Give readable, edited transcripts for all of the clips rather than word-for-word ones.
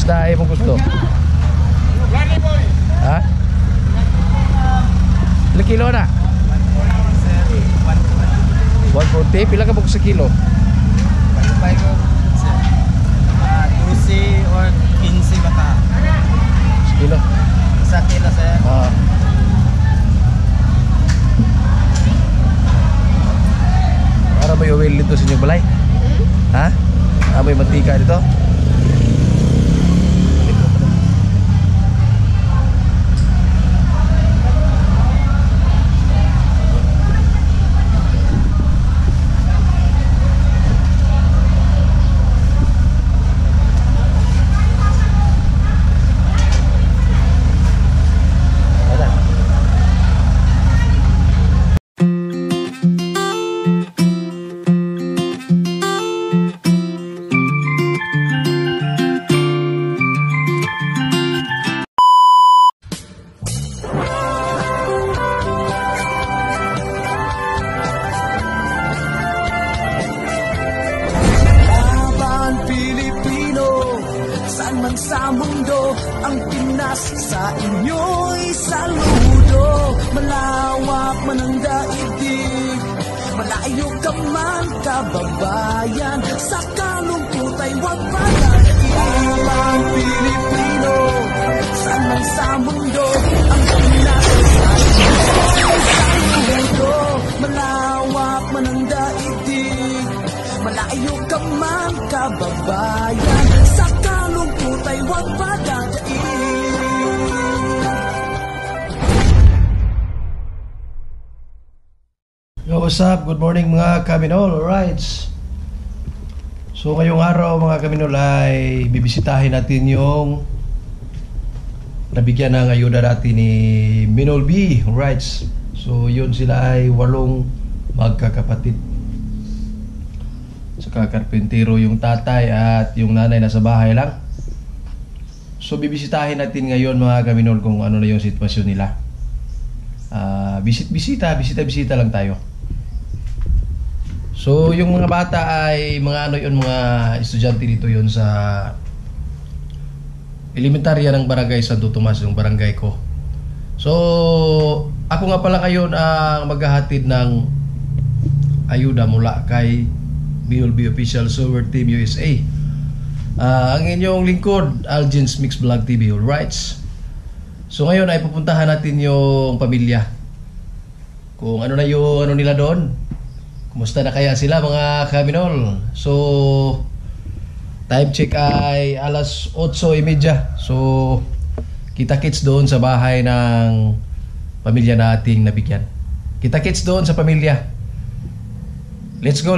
isda ay mong gusto? Ha? Ilang kilo na? 140? Pila ka sa kilo? 12 or 15 baka. Kilo? Sa kilo sir. Para may oil dito sa inyong balay? Ha? May mantika dito? Sa mundo, ang Pinas sa inyo'y saludo. Malawak man ang daigdig, malayo ka man kababayan, sa kalungkot ay huwag palakihan. Pilipino, saan man sa mundo, ang Pinas sa inyo'y saludo. Malawak man ang daigdig, malayo ka man kababayan, sa kalungkot ay huwag padadain. Yo, what's up? Good morning mga Kaminol. Alright. So ngayong araw mga Kaminol ay bibisitahin natin yung nabigyan ng ayuda natin ni Minol B. Alright. So yun, sila ay 8 magkakapatid. Saka karpentero yung tatay at yung nanay nasa bahay lang. So bibisitahin natin ngayon mga Kaminol kung ano na yung sitwasyon nila. Bisita lang tayo. So yung mga bata ay mga ano yun, mga estudyante dito yun sa elementarya ng Barangay Santo Tomas, yung barangay ko. So ako nga pala ngayon ang maghahatid ng ayuda mula kay BLB Official Sower Team USA. Ang inyong lingkod, Algin's Mix Vlog TV. Alright. So ngayon ay pupuntahan natin yung pamilya. Kung ano na yung ano nila doon. Kumusta na kaya sila mga Kaminol? So time check ay alas 8:30. So kita-kits doon sa bahay ng pamilya nating nabigyan. Kita-kits doon sa pamilya. Let's go.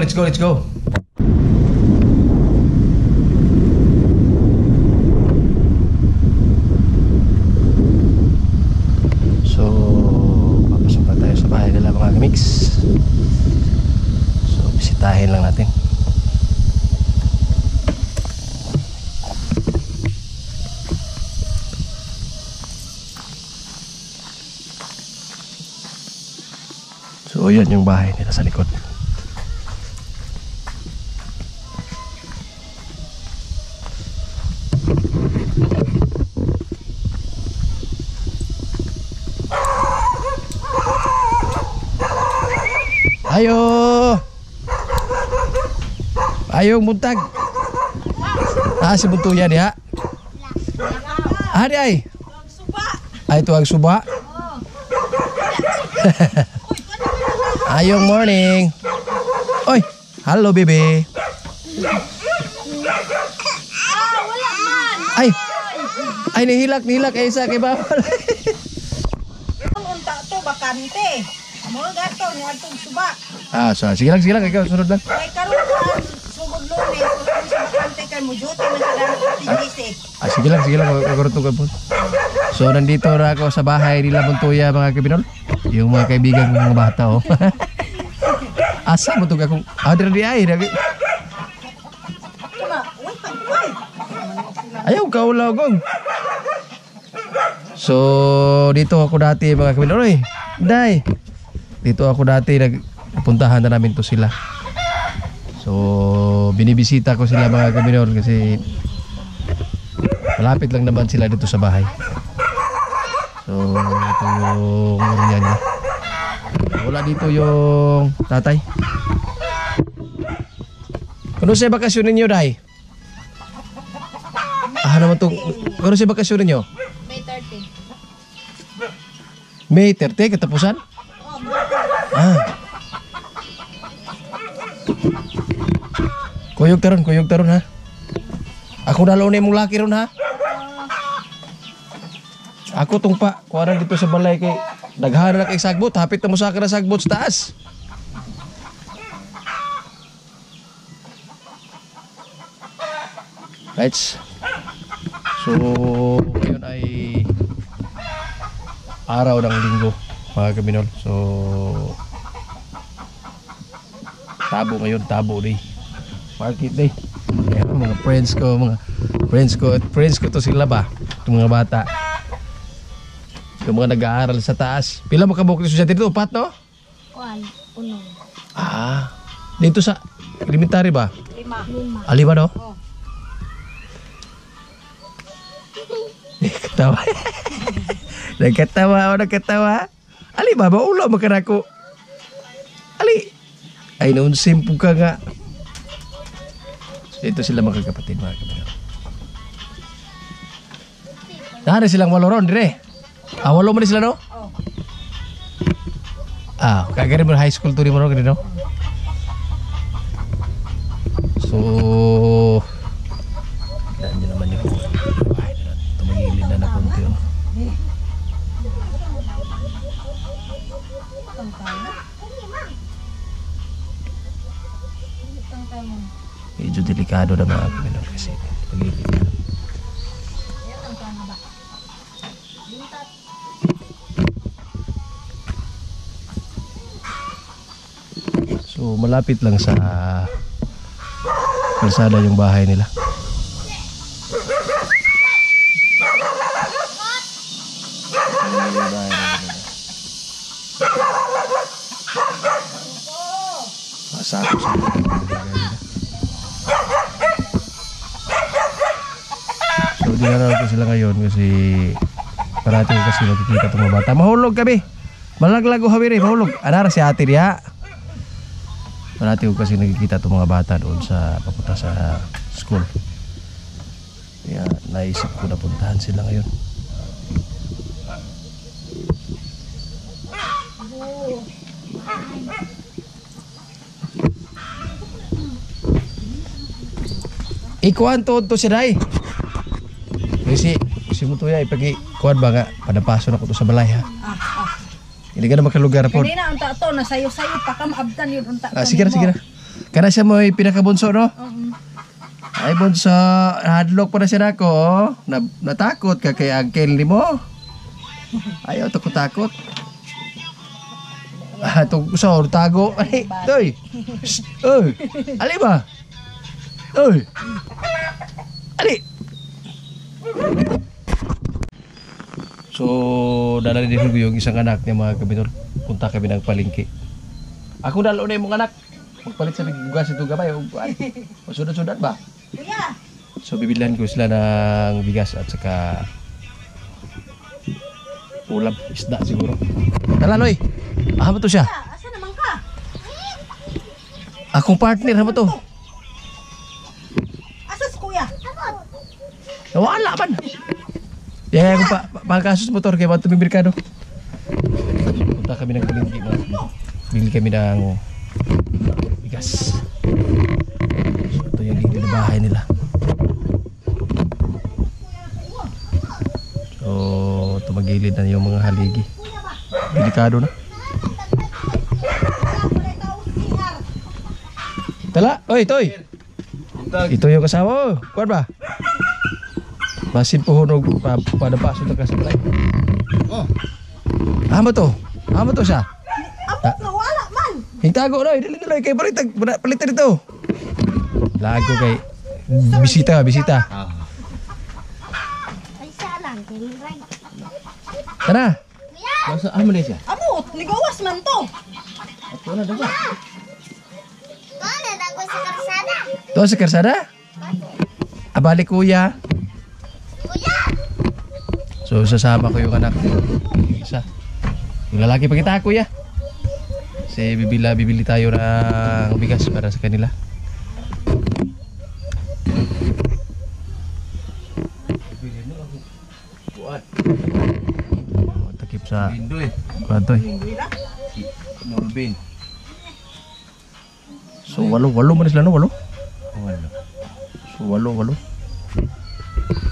So papasok na tayo sa bahay nila mga kamix. So bisitahin lang natin. So yan yung bahay nila sa likod. Ayong buntag. Si buntuyan ya. Di ay. Ay tuwag suba. Ayong morning. Oy, hello baby. Wala man. Ay nihilak ay isa kay bawal. Ang unta to bakante. Amo gato ni atong suba. Sige lang ikaw sunod lang. Kay karon ko sugod Lunes, kung sa bakante kay mo duty man sa activity. Sige lang magurutog po. So nandito na ako sa bahay nila Montoya mga Kaminol. Yung mga kaibigan kong mga bata Asa mo tug akong di ay. Ayaw kaulaw gong. So dito ako dati mga Kaminol. Day. Dito ako dati nagpuntahan na namin to sila. So binibisita ko sila mga Kaminol kasi Malapit lang naman sila dito sa bahay. So, ito yung area niya. Wala dito yung tatay. Kano sa bakasyon ninyo, Day? Naman itong... Kano sa bakasyon ninyo? May 30. May 30, katapusan? Kuyog taron ha. Ako nalaw na yung laki ron ha. Ako tong pa, kuwaran dito sa balay kay daghan na kay sagbot, hapit na mo sa akin na sagbot sa taas. Right. So, ngayon ay araw ng linggo, mga kabinol. So, tabo ngayon, tabo day. Market day. Ayan, mga friends ko to sila ba? Itong mga bata. Yung mga nag-aaral sa taas. Pila mo kabuk sa dito? 4, no? 1. Dito sa elementary ba? 5. 5, no? Katawa. Nagkatawa. Ali ba? Maulo makanako. Ali. Ay, noon simple ka nga. Dito sila magkakapatid, mga kapatid. Nahari silang 8 ron, dire. 8 man sila, no? Kagari mo high school to rin mo, no? So, daan nyo naman yung bahay na tumagilid na konti, no? Medyo delikado na mga kapatid kasi pagilid na. So malapit lang sa kalsada yung bahay nila. Masako sa so dinaraw ko sila ngayon kasi parati ko kasi nakikita itong mga bata. Mahulog kami. Malaglago kami rin. Mahulog. Anara si ate niya. Parati ko kasi nakikita itong mga bata doon sa papunta sa school. Kaya naisip ko na puntahan sila ngayon. Ikuan to si Ray. Kasi mo to ya ipag-ikuan ba nga padapaso na ko to sa balay ha. Hindi ka na makalugar po. Hindi na, unta to, nasayo-sayo pa ka, maabdan yun, unta to. Sige na. Kana siya mo pinakabunso, no? Ay, bunso, hadlock pa na siya nako, oh. Natakot ka kay uncle ni mo. Ayaw, takot. Itong tago. Ay, toy. Oy, ali ba? Oy. Ali. So, dalali din ko yung isang anak niya, mga kabinor. Punta kami ng palengke. Ako dalo na yung mga anak. Magpalit sa bigas ito gamay. Sudat-sudat ba? Kuya! So, bibilihan ko sila ng bigas at saka ulam, isda siguro. Tala, Loy. Aha ba to siya? Asa naman ka? Akong partner, ha ba to? Asa si kuya? Nawala man. Kaya ako pagkasus motor kaya ba't tuming merkado. Punta kami ng palengke. Bili kami ng bigas. So, ito yung gilid na bahay nila. So, tumagilid na yung mga haligi. Delikado na. Tala, oy, toy. Ito yung kasama. Kuwan ba? Masin po hunog padapaso na kasi balay. Oh. Ama to siya. Abot na wala man. Hintago na, dili kay palitan dito. Lago kay bisita. Ah. Ay, salang, kiniray. Tara. Masa amo na siya? Abot, ligawas man to. At wala daw ba? Wala na ako sa karsada. To sa karsada? Abali kuya. Kuya, So sasama ko yung anak ko. Isa. Yung lalaki pa kita kuya. Kasi bibili tayo ng bigas para sa kanila. Takip sa Bindoy. Kantoy. Nolbin. So walo man sila no, walo. Wala. So walo.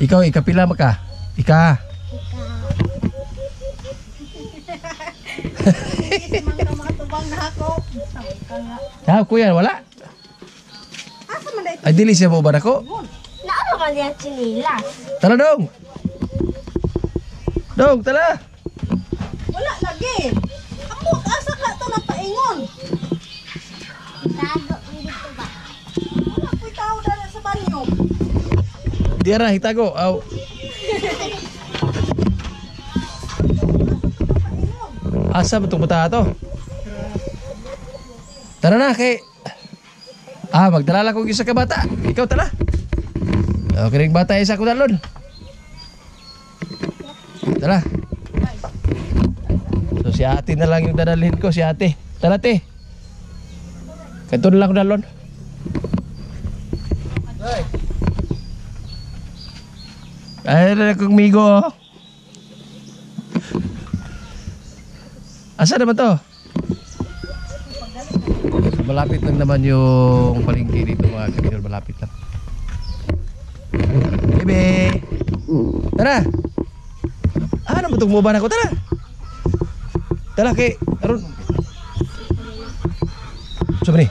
Ikaw ikapila maka? Ika. Mga makatubang na ako. Sabi ka nga. Ah, kuya wala. Asa man dahil Ay dili siya mo ba nako? Naano man yan chinilas? Tara dong. Dong, tara. wala lagi. Amot, asa ka ito napaingon? Tago mo dito ba? Wala ko'y tao dala sa banyo. Di ara hitago. Aw. Asa ba itong bata to? Tara na kay magdala lang kong isa ka bata. Ikaw tala. Okay ring bata isa ko dalon. Tara. So si ate na lang yung dadalhin ko, si ate. Tara te. Kanto na lang ko dalon. Ay, na kong migo. Asa naman to? So, malapit lang naman yung palengke dito mga kaminol, malapit lang. Bebe! Tara! Ano ba itong muban ako? Tara! Tara kay Aron. So ni?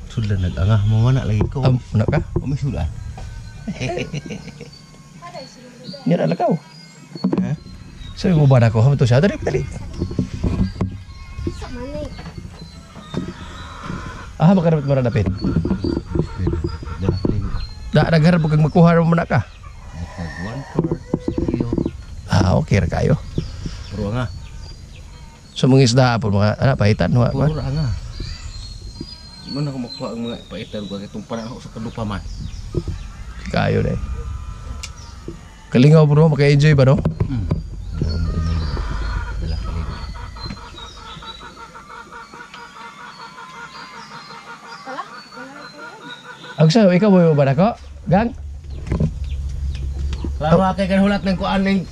Sudah nag-angah mo mana lagi ko. Nak ka? Kami sudah. Yan ala ka. Ha? So yung muban ako, hamo to siya. Dali. Sa manay. Makarapit mo ranapin. Dah tinggal. Nagharap kang magkuha mo na ka. Nag 1/4 kilo. Okay ra kayo. Puro angah. So mga isda po mga pahitan wa. Puro angah. Mana ko makuha ang mga paitan ko itong parang ako sa kadupa man. Kayo deh. Kalingaw bro, maka-enjoy ba no? Dah kali. Agsa, ikaw mo ba nako? Gang? Lama kay kan hulat ng kuan ning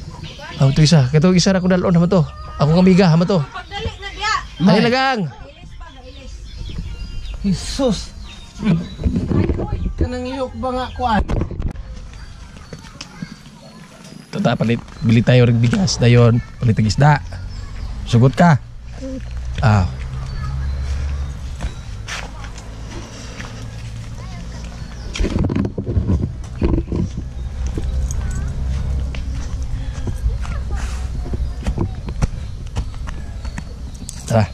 To isa. Kato isa ra ko dalon hamo to. Ako nga miga hamo to. Pagdali na diya. Dali lagang. Ilis pa, ilis. Jesus. Kanang iyok ba nga kuan? Tata palit bili tayo ng bigas dayon, palit ng isda. Sugot ka. Tara.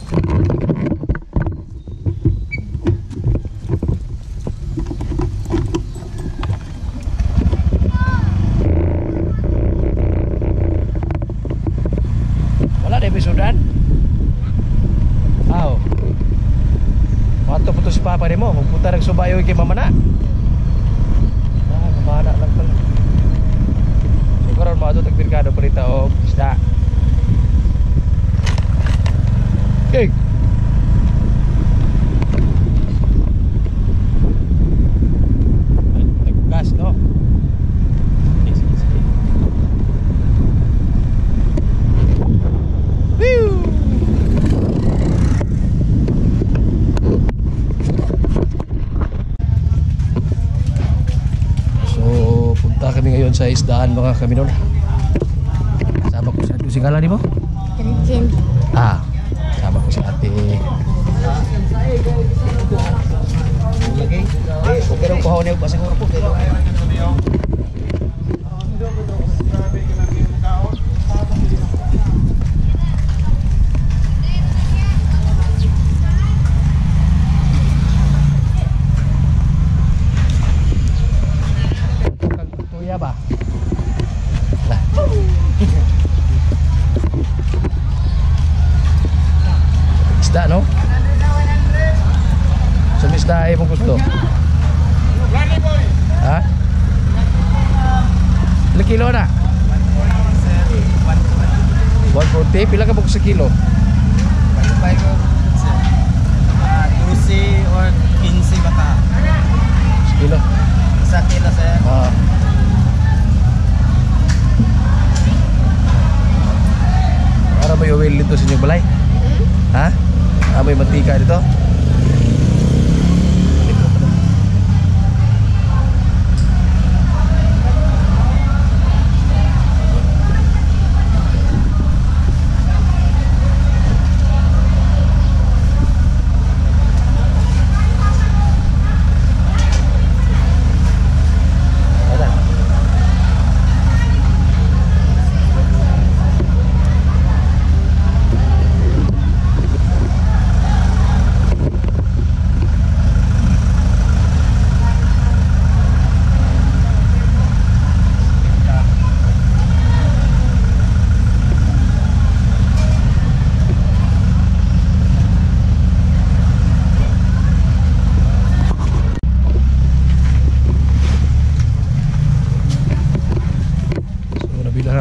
Wala na episodan? Mato po to si Papa ni mo. Magpunta ng subayo kay Mama na. Mamana lang pala. So karon mato tagpirkado palita o isda. Okay. Nagbukas no? Sige. Woo! So, punta kami ngayon sa isdaan mga kaminol. Kasama ko sa Singala di mo? Virgin. Kasama ko si ate. Lagi. Okay ra kuha ni pa siguro po pero Tuya ba? Lah. Isda no? Sumisda ay mong gusto. Ha? Ilang kilo na? 140, pila ka buko sa kilo? Malupay ko sir. 12 or 15 baka. Sa kilo. Sa kilo sir. Ah. Para may oil dito sa inyong balay? Ha? May mantika dito?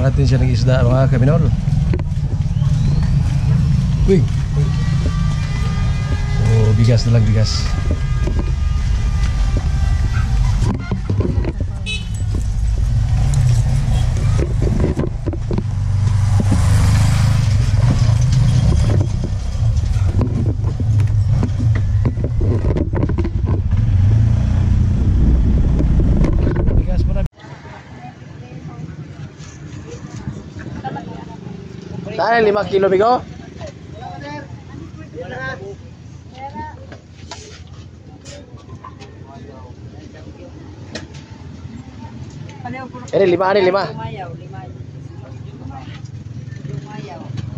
Natin siya ng isda mga kaminol. Uy. So bigas na lang, bigas. Dahil 5 kilo bigo. Ini 5 ani 5.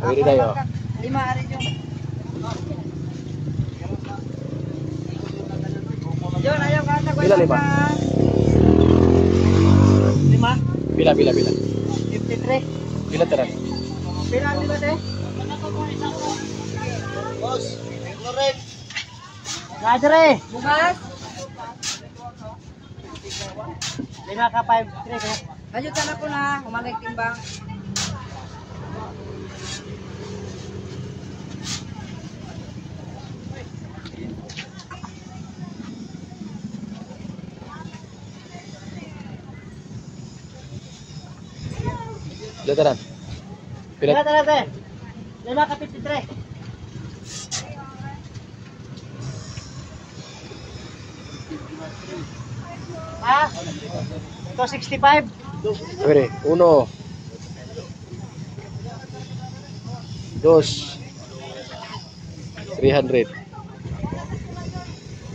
Ini tayo. 5 ari yung. Yon ayo kata ko. Pila 5? 5. Pila 53. Pila tara. Pila 5 teh? Bos, Loren. Gajre, bukas. 5 ka 5, 3 ka. Ayun sana ko na, umalik timbang. Dataran. Pila tara teh? 5 ka 53. Ah? 265. Pwede, 1 2 300.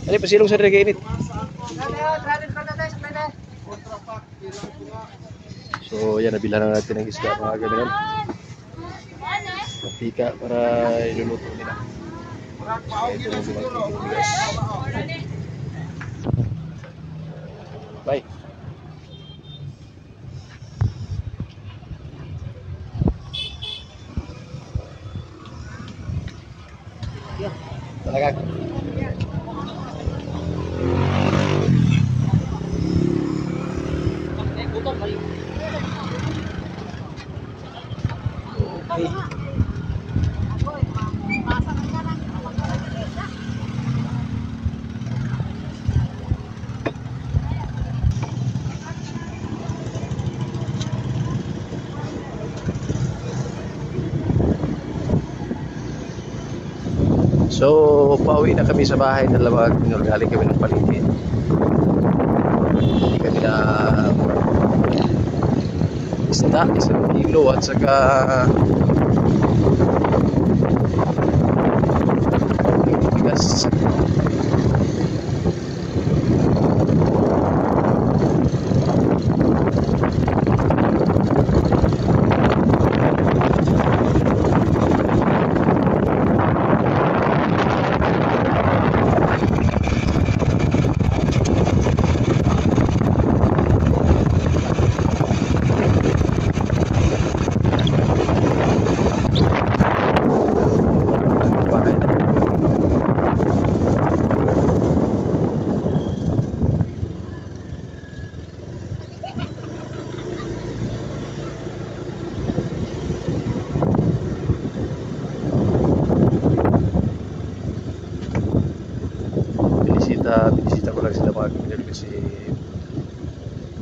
Ano pasilong sa drega init? So yan, nabilan na natin ang isda mga gaminan. Mantika para iluluto nila. Ito yung bigas. Bye. Talaga. Okay. So, pauwi na kami sa bahay na Lamag. Galing kami ng palengke. Hindi kami na isda, 1 kilo at saka bigas.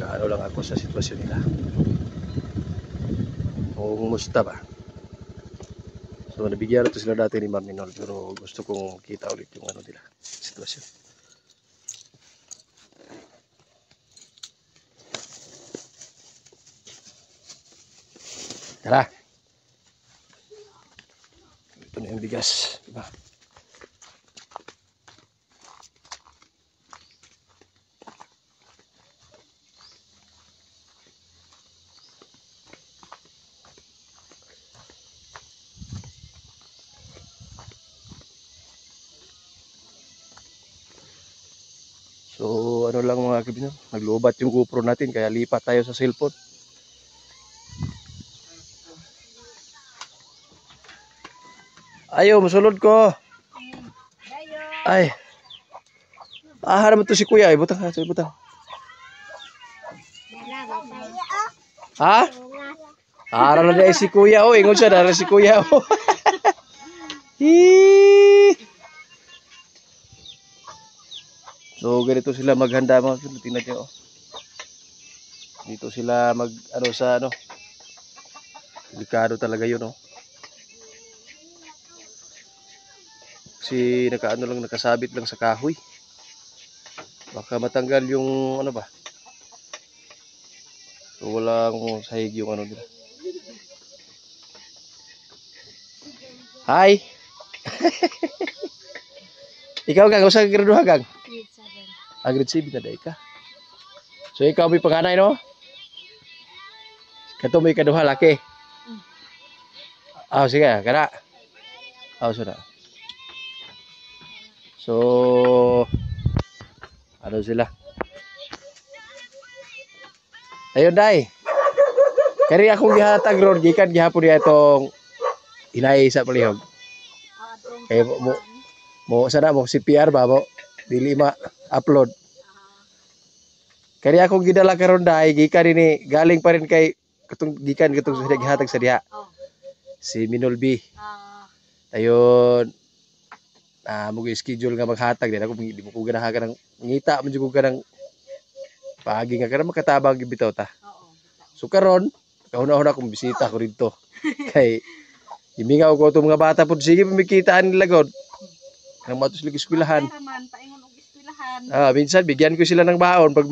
Nag-ano lang ako sa sitwasyon nila. Kung musta ba. So nabigyan ito sila dati ni Ma'am Minol, pero gusto kong kita ulit yung ano nila, sitwasyon. Tara. Ito na yung bigas, diba? So ano lang mga kaibigan, naglubat yung GoPro natin kaya lipat tayo sa cellphone. Ayo, masulod ko. Ay. Ah, naman to si Kuya, butang, butang. Ha? Ara na dahil si Kuya, oh, ingon siya dahil si Kuya, oh. So ganito sila maghanda mga kaibigan, tingnan niyo, oh. Dito sila mag ano sa ano. Delikado talaga 'yun, oh. Kasi nakaano lang, nakasabit lang sa kahoy. Baka matanggal yung ano ba. So walang sahig yung ano nila. Hi. Ikaw gang, usa ka graduha gang? Grade 7 na dai ka. So ikaw may panganay no? Kato may kaduha laki. Ah, sige, kana. Ah, sudah. So ano sila? Ayun dai. Kari akong gihatag ron gikan gihapon diha itong inay sa palihog. Kay mo sana mo CPR ba mo dili ma upload. Kari akong gidala karon dai gikan ini galing pa rin kay katong gikan katong sa gihatag sa diha. Si Minol B. Ayun. Mo schedule nga maghatag din ako di mo ko ganahan ka ng ngita man jud ko ka ng paagi nga kana makatabang gibitaw ta. So karon kauna-una akong bisita ko dito. Kay imingaw ko itong mga bata po sige pamikitaan nila god. Nang matuslig eskwelahan. Paingon og eskwelahan. Minsan bigyan ko sila ng baon pag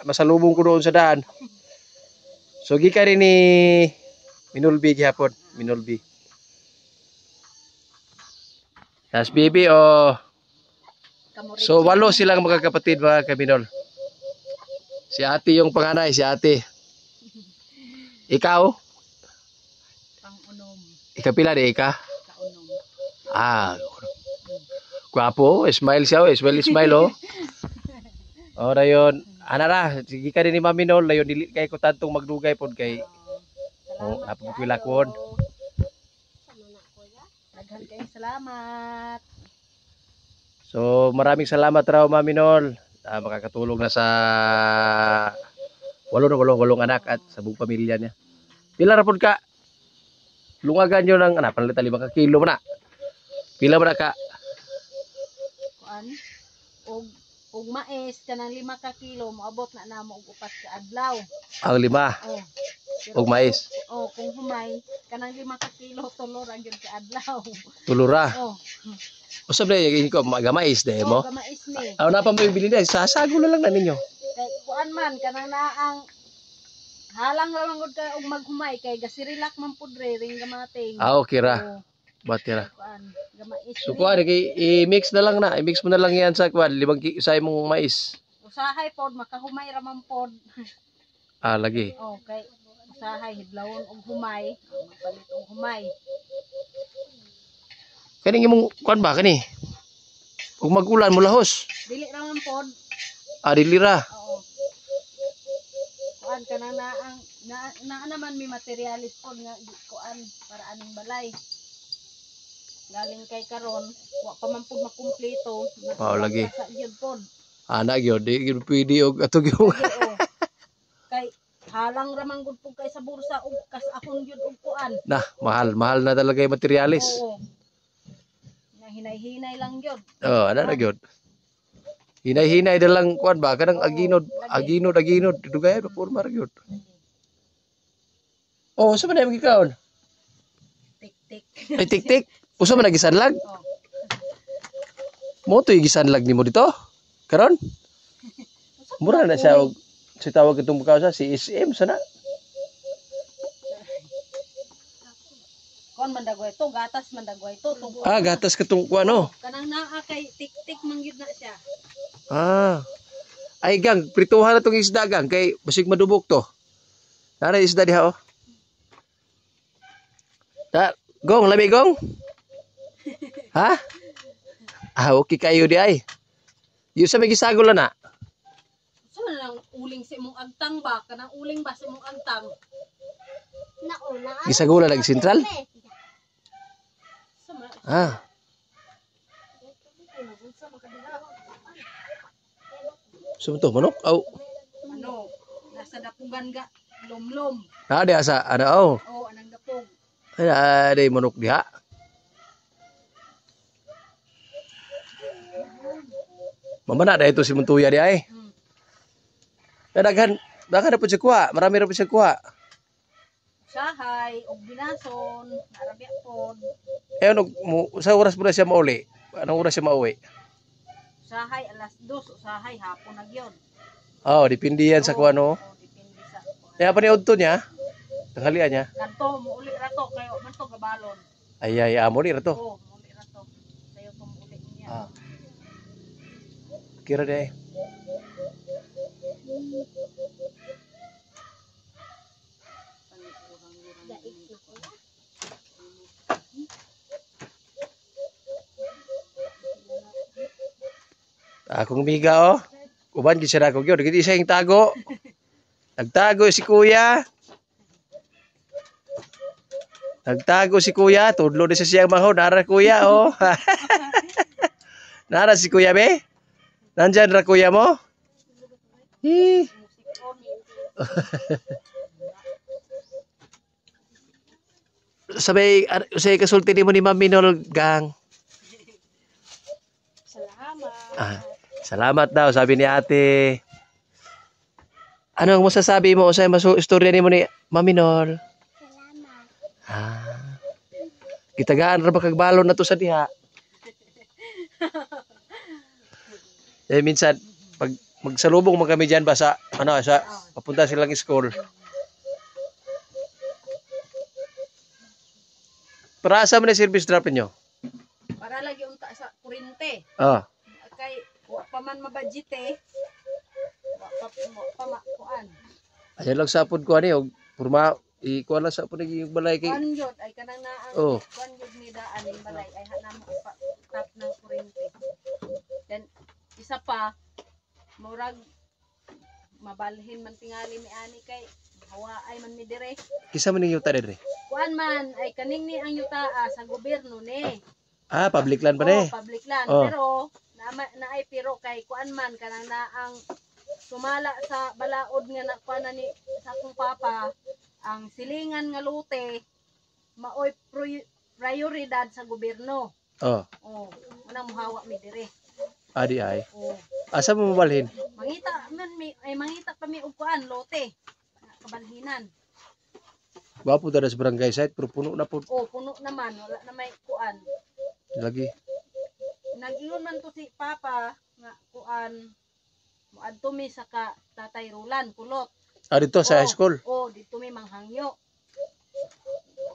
masalubong ko doon sa daan. So gikan rin ni Minol B gihapon, Minol B. Tas baby oh. So walo silang magkakapatid mga kabinol. Si ate yung panganay, si ate. Ikaw? Pang-unom. Ikapila di ika? Kaunom. Gwapo, smile siya, smile oh. O dayon, anara, sige ka rin ni Mami Nol, dayon dili kay ko tantong magdugay pod kay napapilakon. Daghan kayong salamat. So maraming salamat raw Mami Nol. Makakatulong na sa walong anak at sa buong pamilya niya. Pila ra pod ka? Lungagan nyo ng panalitan 5 kilo mo na. Pila mo na ka? Kuan og mais kanang 5 ka kilo moabot na namo og 4 ka adlaw. Ang 5. Oh. Og mais. Kung humay kanang 5 ka kilo tulo ra gyud ka adlaw. Tulura. Oh. Usab na yung ko mais dahil mo. Mais ni. Na pa mo yung bilhin dahil sasago na lang na ninyo. Kay kuan man kanang naang halang ra man gud ka og maghumay kay gasirilak man pud ring gamating. Okay ra. Oh. Bati ra. Kuan gamais. So kuan i-mix na lang na. I-mix mo na lang yan sa kuan 5 sa imong mais. Usahay pod makahumay ra man pod. Lagi. Kay usahay hidlawon og humay, magpalit og humay. Kaning imong kuan ba kani? Ug magulan mo lahos. Dili ra man pod. Dili ra. Oo. Kuan kana na naman may materialis pod nga kuan para aning balay. Galing kay karon, wa pa man pod makumpleto. Lagi. Sa gyud pod. Ana gyud di gyud pwede og atog yung. Kay halang ra man gud pod kay sa bursa og kas akong gyud og kuan. Mahal na talaga yung materialis. Oo. Hinay-hinay lang gyud. Ana na gyud. Hinay-hinay na lang kuan ba kanang aginod dugay pa porma ra gyud. Oh, sa man ay magikaon? Tik-tik. Ay tik-tik. Usa man nagisanlag? Oh. Mo to gisanlag nimo dito? Karon? Mura na siya og si tawag itong bukaw sa si SM sana. Kon man dagway to, gatas man dagway to. Ah, gatas katong kuan no. Kanang naa kay tik-tik man gyud na siya. Ah. Ay gang, prituhan na tong isda gang kay basig madubok to. Nara isda diha oh. Gong, lami gong. Ha? Ah, okay kayo di ay. Yung sa may gisagol na. So nang uling si mong agtang ba? Kanang uling ba si mong agtang? Nauna. Gisagol na sentral? So man, Ah. Sumto manok. Aw. ano, nasa dapugan ga, lom-lom. Ah, di asa ano oh. Oh, anang dapog. Ay, ada manok diha. Mamana da ito si Muntuya di ay. Daghan na po siya kuha. Marami ra po siya kuha. Sahay, og binason, narabya pod. Eh, ano, sa oras po na siya mauli? Anong oras siya mauwi? Sahay alas 2, sahay hapon na gyud. Oh, depende yan sa kuha no. Oh, depende sa kuan. Kaya pa ni Udto niya, tanghalian niya. Kanto mo uli ra to kayo man to gabalon. Ay, amo ni ra to. Oh, mo uli ra to. Sayo to mo uli niya. Ah. Kira di ay. Akong miga oh. Uban gid siya ako gyud, gid siya yung tago. Nagtago si kuya. Nagtago si kuya, tudlo di sa siyang mahod, nara kuya oh. Nara si kuya be? Nandyan ra kuya mo? Hi. Sabay, say kasulti mo ni Ma'am Minol gang. Salamat. Ah, salamat daw, sabi ni ate. Ano ang masasabi mo sa istorya ni mo ni Maminol? Salamat. Ah. Kitagaan ra ba kag balon na to sa diha? Eh minsan pag magsalubong man kami diyan ba sa sa papunta silang school. Para asa man ang service drop niyo? Para lagi unta sa kurente. Ah. Kay wa pa man mabudget wa pa kuan. Ayan lang sa pud ko ani og purma ikuha lang sa pud yung balay kay. Kuan yun ay kanang Oh. kuan yun ni daan ning balay ay hanamo pa tap ng kurente. Then isa pa murag mabalhin man tingali ni ani kay hawa ay man mi dire. Kisa man ninyo ta dire? Kuan man ay kaning ni ang yuta sa gobyerno ni. Ah, public land pa ni. Oh, public land. Oh. Pero na ay pero kay kuan man kanang na ang sumala sa balaod nga na kuan ni sa akong papa ang silingan nga lote maoy prioridad sa gobyerno. Oh, Oh, manang muhawa mi dire. adi ay. Oh, Asa mo mabalhin? mangita man mi ay mangita pa mi og kuan lote. Kabalhinan. Wapo ta sa barangay site pero puno na po Oh, puno naman wala na may kuan. lagi. Nag-ingon man to si papa nga kuan moadto mi sa ka Tatay Rulan kulot. Ah, dito sa high school. Oh, dito mi manghangyo.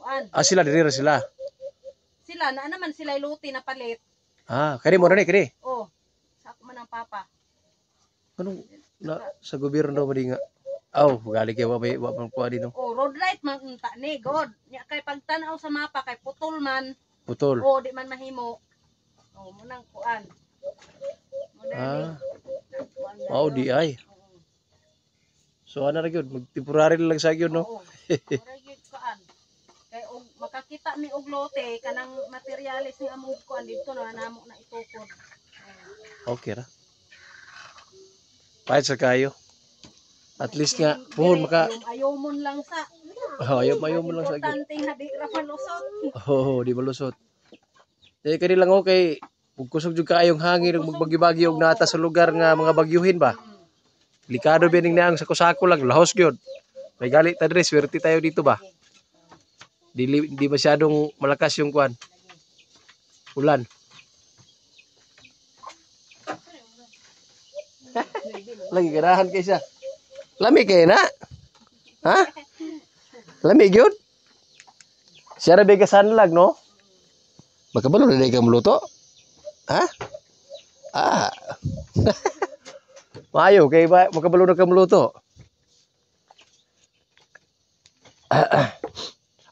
Kuan. Ah, sila diri ra sila. Sila na naman sila luti na palit. Ah, kani mo na ni kani. Oh, sa ako man ang papa. Anong na sa gobyerno mo di nga. Aw, gali kay wa man kuha dino. Oh, road right man unta ni god. Nya kay pagtan-aw sa mapa kay putol man. Putol. Oh, di man mahimo. Oh, munang kuan. Ah. Mao di ay. So ana ra gyud, mag-temporary lang sa gyud no. Oo. Ora gyud kuan. Kay og makakita mi og lote kanang materyales nga among kuan dito na namo na itukod. Okay ra. Pahit sa kayo. At least nga puhon maka ayomon lang sa. ayaw mo lang sa gyud. Importante nga di ra malusot. Oh, di malusot. Eh kani lang okay. Ug kusog jud kaayong hangin ug magbagyo-bagyo og nata sa lugar nga mga bagyuhin ba. Delikado bining naang sako-sako lang lahos gyud. May gali ta diri, swerte tayo dito ba. Di masyadong malakas yung kuan. Ulan. Lagi ganahan kay siya. Lami kay na? Ha? Lami gyud? Siya ra bigasan lag no? Makabalo na day ka muluto? Ha? Ah. Mayo kay ba makabalo na ka muluto?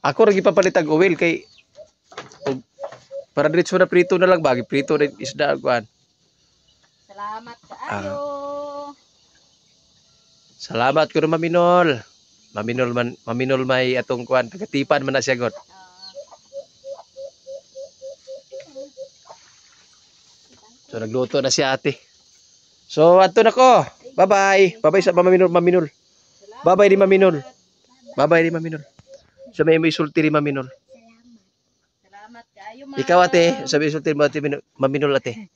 Ako ra gipapalitag oil kay para diretso na prito na lang bagi prito na isda kuan. Salamat kaayo. Salamat ko na Maminol. Maminol may atong kuan kagatipan man na siya god. So nagluto na si ate. So adto na ko. Bye-bye. Bye-bye sa Maminol. Bye-bye di Maminol. Bye-bye di Maminol. So may isulti ni Maminol. Salamat kaayo, ma. Ikaw ate, sabi isulti mo ate Maminol ate.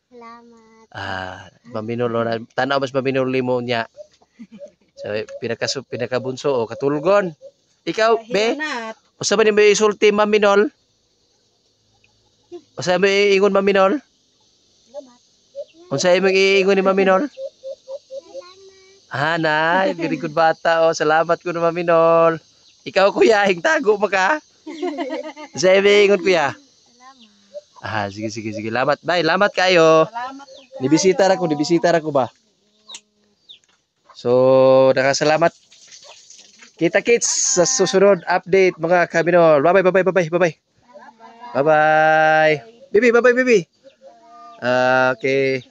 Salamat. Maminol na tanaw mas Maminol limo niya. So pinakabunso o katulgon. Ikaw be, usa ba ni may isulti Maminol? Usa may ingon Maminol? Unsa imong iingon ni Maminol? Na, very good bata oh. Salamat ko na Maminol. Ikaw kuya, hingtago mo ka? Sa ingon kuya. Sige. Lamat. Bye, lamat kayo. Salamat po kaayo. Nibisita ra ko ba? So, nakasalamat. Kita-kits sa susunod update mga Kaminol. Bye-bye. Bye-bye. Bibi, bye-bye, Bibi. Okay.